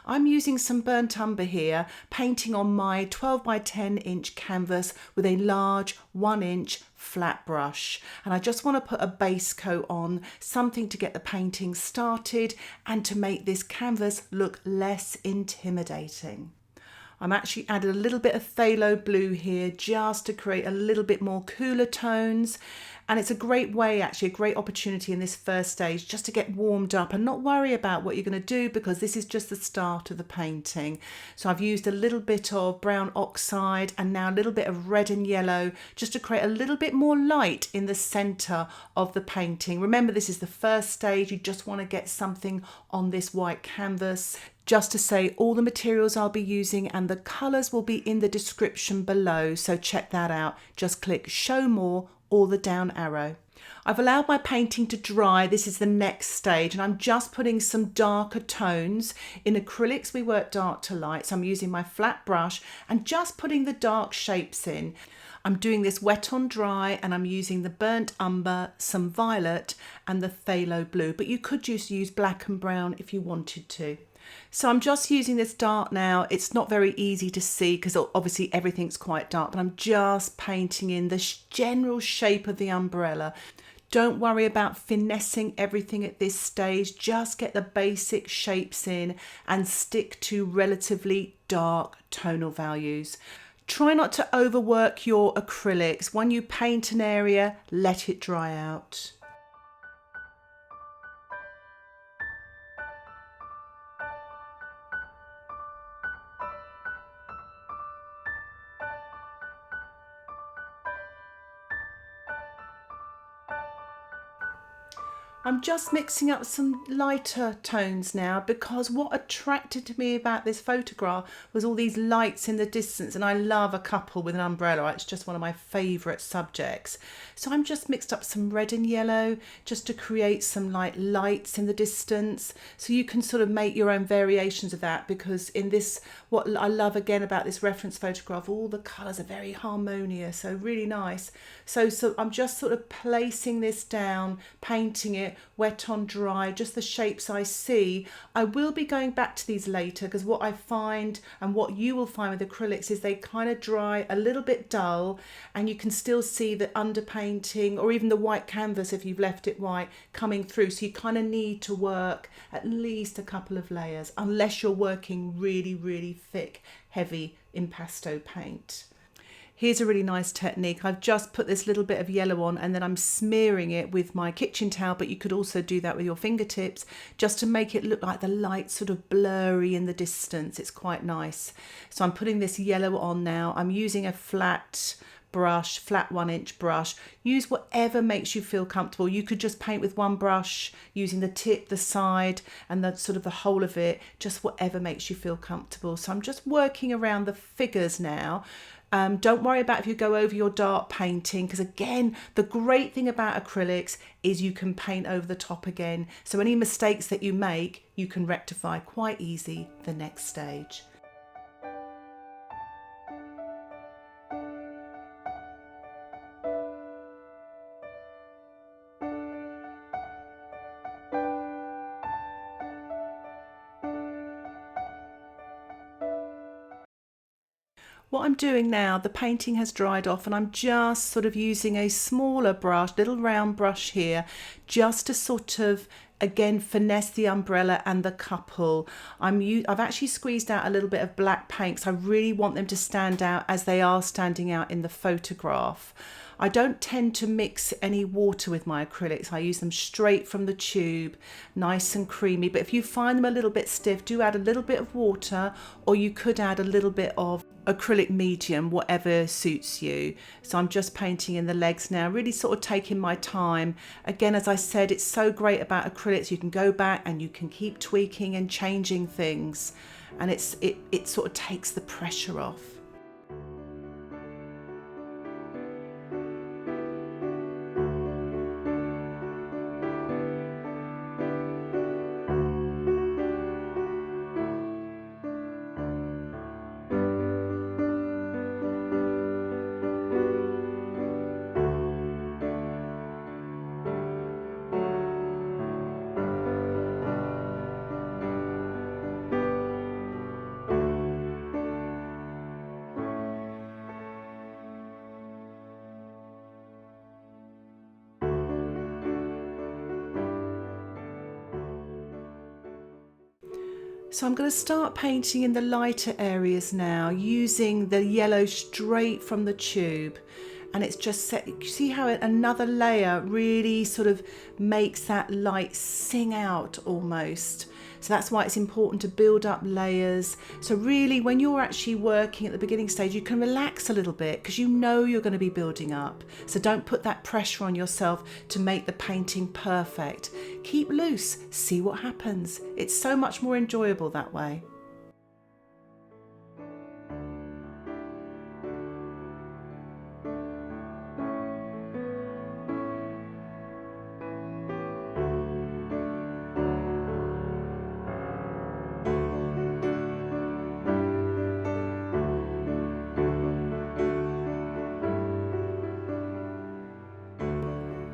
I'm using some burnt umber here, painting on my 12 by 10 inch canvas with a large 1-inch flat brush, and I just want to put a base coat on, something to get the painting started and to make this canvas look less intimidating. I'm actually added a little bit of phthalo blue here just to create a little bit more cooler tones, and it's a great way, actually a great opportunity in this first stage just to get warmed up and not worry about what you're going to do, because this is just the start of the painting. So I've used a little bit of brown oxide and now a little bit of red and yellow just to create a little bit more light in the center of the painting. Remember, this is the first stage. You just want to get something on this white canvas. Just to say, all the materials I'll be using and the colours will be in the description below, so check that out. Just click show more or the down arrow. I've allowed my painting to dry. This is the next stage, and I'm just putting some darker tones. In acrylics we work dark to light, so I'm using my flat brush and just putting the dark shapes in. I'm doing this wet on dry, and I'm using the burnt umber, some violet and the phthalo blue, but you could just use black and brown if you wanted to. So I'm just using this dark now. It's not very easy to see because obviously everything's quite dark, but I'm just painting in the general shape of the umbrella. Don't worry about finessing everything at this stage. Just get the basic shapes in and stick to relatively dark tonal values. Try not to overwork your acrylics. When you paint an area, let it dry out. I'm just mixing up some lighter tones now, because what attracted me about this photograph was all these lights in the distance, and I love a couple with an umbrella. It's just one of my favourite subjects. So I'm just mixed up some red and yellow just to create some lights in the distance, so you can sort of make your own variations of that, because in this, what I love again about this reference photograph, all the colours are very harmonious, so really nice. So I'm just sort of placing this down, painting it wet on dry, just the shapes I see. I will be going back to these later, because what I find and what you will find with acrylics is they kind of dry a little bit dull, and you can still see the underpainting or even the white canvas if you've left it white coming through. So you kind of need to work at least a couple of layers, unless you're working really, really thick, heavy impasto paint. Here's a really nice technique. I've just put this little bit of yellow on, and then I'm smearing it with my kitchen towel, but you could also do that with your fingertips just to make it look like the light sort of blurry in the distance. It's quite nice. So I'm putting this yellow on now. I'm using a flat brush, flat 1-inch brush. Use whatever makes you feel comfortable. You could just paint with one brush using the tip, the side and the sort of the whole of it, just whatever makes you feel comfortable. So I'm just working around the figures now. Don't worry about if you go over your dark painting, because again, the great thing about acrylics is you can paint over the top again. So any mistakes that you make, you can rectify quite easy the next stage. What I'm doing now, the painting has dried off, and I'm just sort of using a smaller brush, little round brush here, just to sort of again finesse the umbrella and the couple. I've actually squeezed out a little bit of black paint because I really want them to stand out as they are standing out in the photograph. I don't tend to mix any water with my acrylics. I use them straight from the tube, nice and creamy. But if you find them a little bit stiff, do add a little bit of water, or you could add a little bit of acrylic medium, whatever suits you. So I'm just painting in the legs now, really sort of taking my time. Again, as I said, it's so great about acrylics. You can go back and you can keep tweaking and changing things, and it sort of takes the pressure off. So I'm going to start painting in the lighter areas now, using the yellow straight from the tube. And it's just set, you see how another layer really sort of makes that light sing out almost. So that's why it's important to build up layers. So really when you're actually working at the beginning stage, you can relax a little bit because you know you're going to be building up. So don't put that pressure on yourself to make the painting perfect. Keep loose, see what happens. It's so much more enjoyable that way.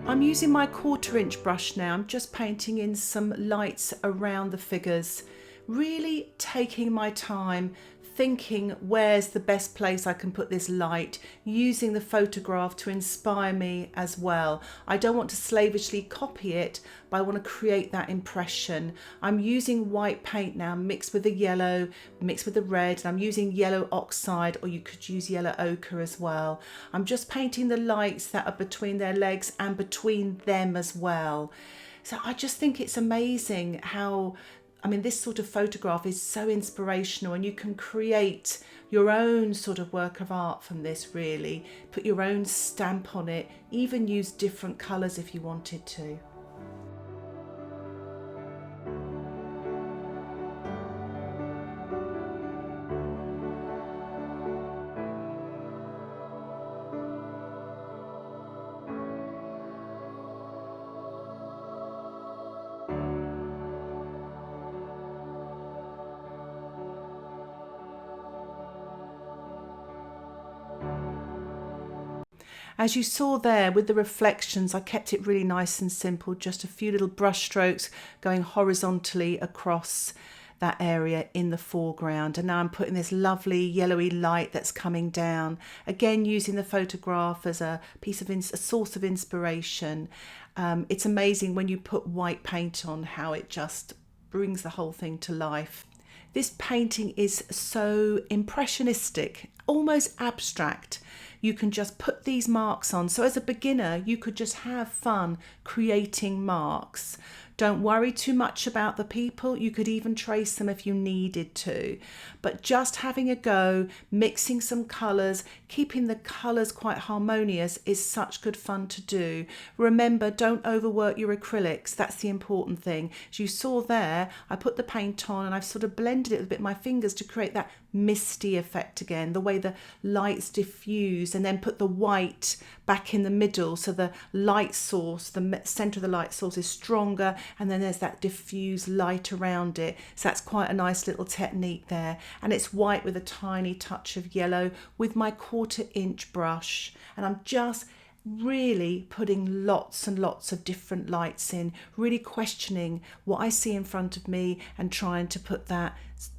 I'm using my 1/4 inch brush now. I'm just painting in some lights around the figures, really taking my time, thinking where's the best place I can put this light, using the photograph to inspire me as well. I don't want to slavishly copy it, but I want to create that impression. I'm using white paint now mixed with the yellow, mixed with the red, and I'm using yellow oxide, or you could use yellow ochre as well. I'm just painting the lights that are between their legs and between them as well. So I just think it's amazing how, I mean, this sort of photograph is so inspirational, and you can create your own sort of work of art from this, really. Put your own stamp on it, even use different colours if you wanted to. As you saw there with the reflections, I kept it really nice and simple, just a few little brush strokes going horizontally across that area in the foreground. And now I'm putting this lovely yellowy light that's coming down, again using the photograph as a piece of a source of inspiration. It's amazing when you put white paint on how it just brings the whole thing to life. This painting is so impressionistic, almost abstract. You can just put these marks on. So as a beginner, you could just have fun creating marks. Don't worry too much about the people. You could even trace them if you needed to. But just having a go, mixing some colours, keeping the colours quite harmonious is such good fun to do. Remember, don't overwork your acrylics. That's the important thing. As you saw there, I put the paint on and I've sort of blended it a bit with my fingers to create that misty effect again, the way the lights diffuse, and then put the white back in the middle so the light source, the centre of the light source is stronger, and then there's that diffused light around it. So that's quite a nice little technique there. And it's white with a tiny touch of yellow with my 1/4 inch brush, and I'm just really putting lots and lots of different lights in, really questioning what I see in front of me and trying to put that,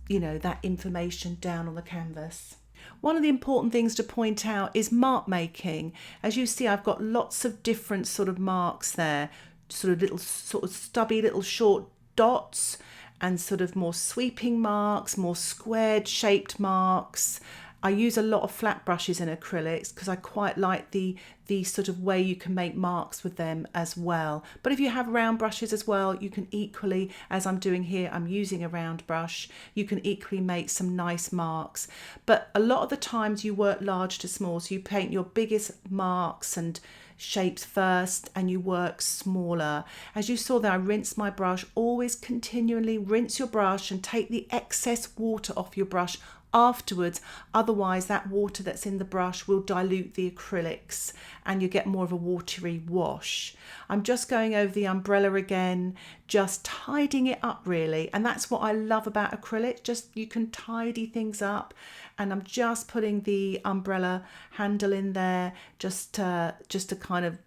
you know, that information down on the canvas. One of the important things to point out is mark making. As you see, I've got lots of different sort of marks there, sort of little sort of stubby little short dots, and sort of more sweeping marks, more squared shaped marks. I use a lot of flat brushes in acrylics because I quite like the sort of way you can make marks with them as well. But if you have round brushes as well, you can equally, as I'm doing here, I'm using a round brush, you can equally make some nice marks. But a lot of the times you work large to small, so you paint your biggest marks and shapes first and you work smaller. As you saw there, I rinsed my brush. Always continually rinse your brush and take the excess water off your brush afterwards, otherwise that water that's in the brush will dilute the acrylics and you get more of a watery wash. I'm just going over the umbrella again, just tidying it up really, and that's what I love about acrylic, just you can tidy things up. And I'm just putting the umbrella handle in there just to kind of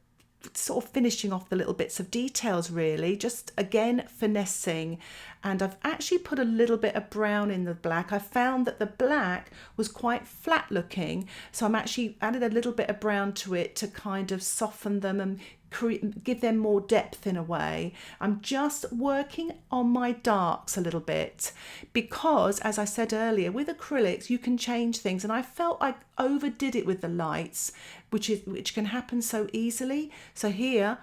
sort of finishing off the little bits of details really, just again finessing. And I've actually put a little bit of brown in the black. I found that the black was quite flat looking, so I'm actually added a little bit of brown to it to kind of soften them and give them more depth in a way. I'm just working on my darks a little bit because, as I said earlier, with acrylics you can change things, and I felt I overdid it with the lights, which can happen so easily. So here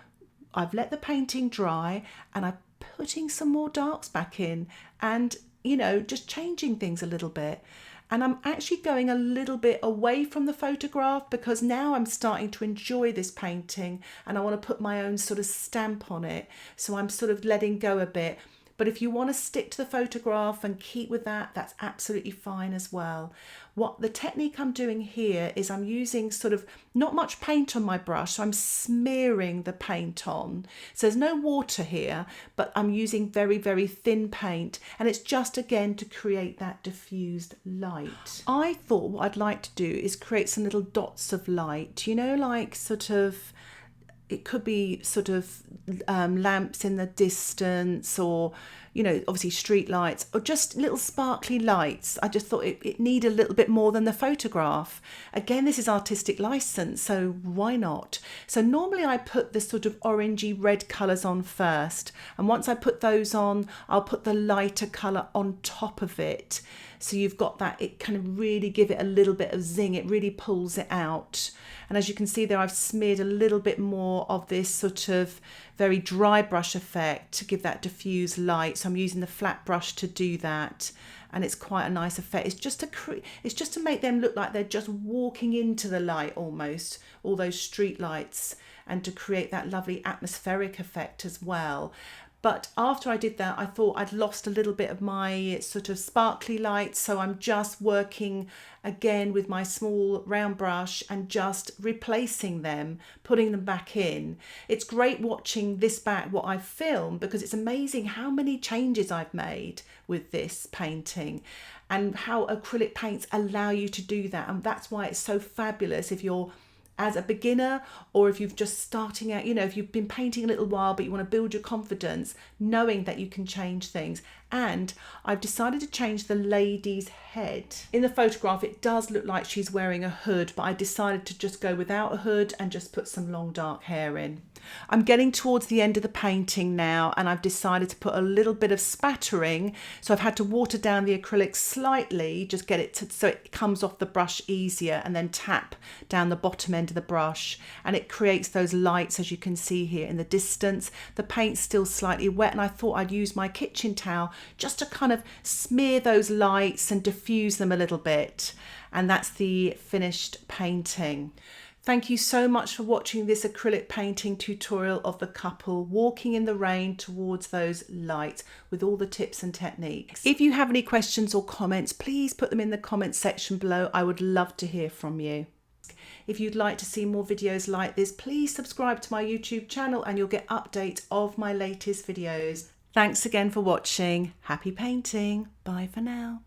I've let the painting dry and I'm putting some more darks back in, and just changing things a little bit. And I'm actually going a little bit away from the photograph because now I'm starting to enjoy this painting and I want to put my own sort of stamp on it. So I'm sort of letting go a bit. But if you want to stick to the photograph and keep with that, that's absolutely fine as well. What the technique I'm doing here is I'm using sort of not much paint on my brush, so I'm smearing the paint on. So there's no water here, but I'm using very, very thin paint, and it's just again to create that diffused light. I thought what I'd like to do is create some little dots of light, like sort of, it could be sort of lamps in the distance, or obviously street lights, or just little sparkly lights. I just thought it needed a little bit more than the photograph. Again, this is artistic license, so why not? So normally I put the sort of orangey red colours on first, and once I put those on, I'll put the lighter colour on top of it. So you've got that, it kind of really give it a little bit of zing, it really pulls it out. And as you can see there, I've smeared a little bit more of this sort of very dry brush effect to give that diffuse light. So I'm using the flat brush to do that, and it's quite a nice effect. It's just to make them look like they're just walking into the light almost, all those street lights, and to create that lovely atmospheric effect as well. But after I did that, I thought I'd lost a little bit of my sort of sparkly light. So I'm just working again with my small round brush and just replacing them, putting them back in. It's great watching this back, what I've filmed, because it's amazing how many changes I've made with this painting and how acrylic paints allow you to do that. And that's why it's so fabulous if you're as a beginner, or if you've just starting out, if you've been painting a little while but you want to build your confidence, knowing that you can change things. And I've decided to change the lady's head. In the photograph it does look like she's wearing a hood, but I decided to just go without a hood and just put some long dark hair in. I'm getting towards the end of the painting now, and I've decided to put a little bit of spattering, so I've had to water down the acrylic slightly, just get it so it comes off the brush easier, and then tap down the bottom end of the brush, and it creates those lights as you can see here in the distance. The paint's still slightly wet, and I thought I'd use my kitchen towel just to kind of smear those lights and diffuse them a little bit. And that's the finished painting. Thank you so much for watching this acrylic painting tutorial of the couple walking in the rain towards those lights with all the tips and techniques. If you have any questions or comments, please put them in the comments section below. I would love to hear from you. If you'd like to see more videos like this, please subscribe to my YouTube channel and you'll get updates of my latest videos. Thanks again for watching. Happy painting. Bye for now.